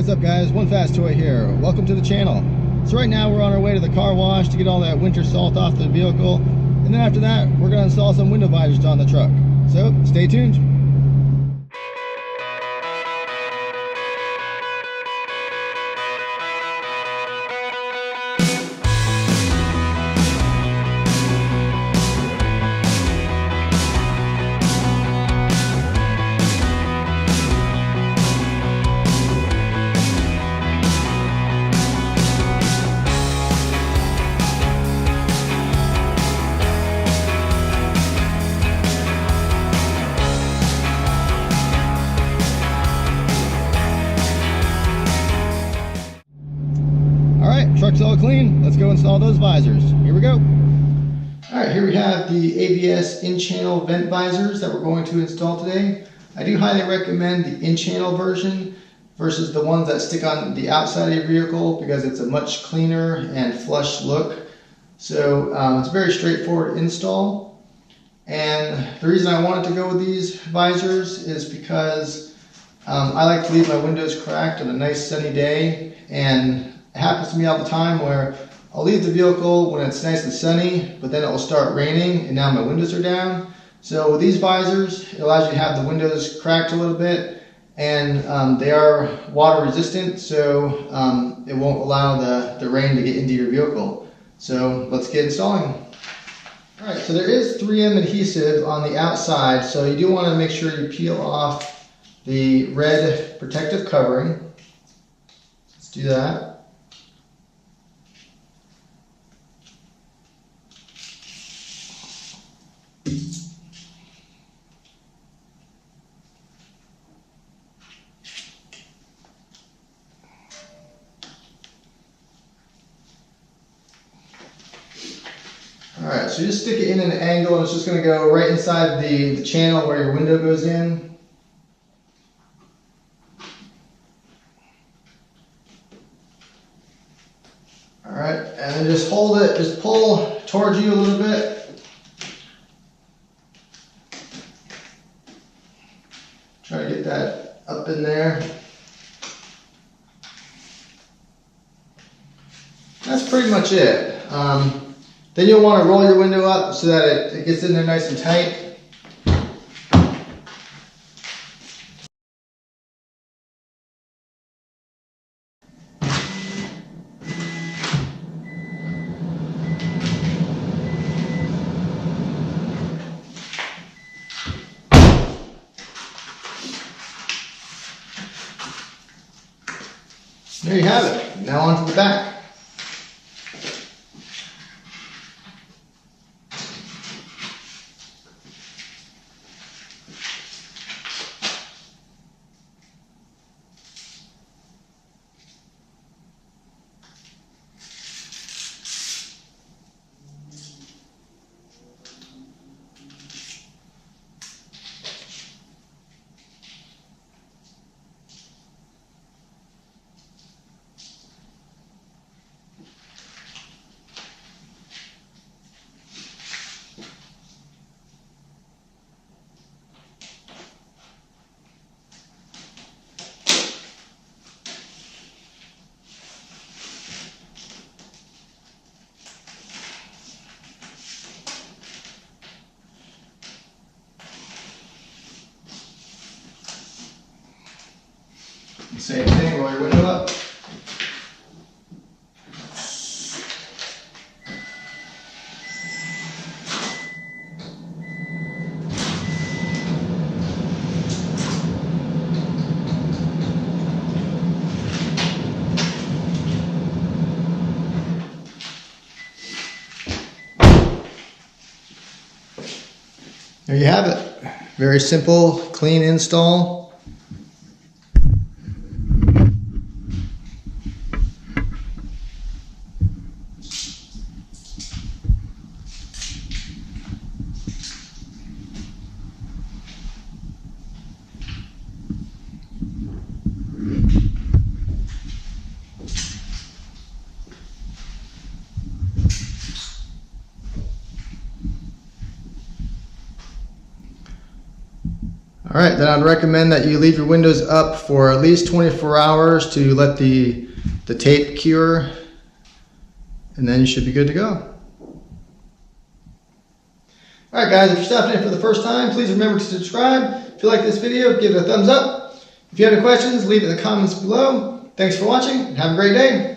What's up guys, One Fast Toy here. Welcome to the channel. So right now we're on our way to the car wash to get all that winter salt off the vehicle, and then after that we're going to install some window visors on the truck. So stay tuned. Truck's all clean. Let's go install those visors. Here we go. All right, here we have the AVS In-Channel Vent Visors that we're going to install today. I do highly recommend the in-channel version versus the ones that stick on the outside of your vehicle because it's a much cleaner and flush look. So it's a very straightforward install. And the reason I wanted to go with these visors is because I like to leave my windows cracked on a nice sunny day, and it happens to me all the time where I'll leave the vehicle when it's nice and sunny, but then it will start raining and now my windows are down. So with these visors, it allows you to have the windows cracked a little bit, and they are water resistant, so it won't allow the rain to get into your vehicle. So let's get installing. Alright, so there is 3M adhesive on the outside, so you do want to make sure you peel off the red protective covering. Let's do that. Alright, so just stick it in an angle, and it's just going to go right inside the channel where your window goes in. Alright, and then just hold it, just pull towards you a little bit. Try to get that up in there. That's pretty much it. Then you'll want to roll your window up so that it gets in there nice and tight. There you have it. Now onto the back. Same thing, roll your window up. There you have it. Very simple, clean install. right, then I'd recommend that you leave your windows up for at least 24 hours to let the tape cure, and then you should be good to go. Alright guys, if you're stopping in for the first time, please remember to subscribe. If you like this video, give it a thumbs up. If you have any questions, leave it in the comments below. Thanks for watching, and have a great day.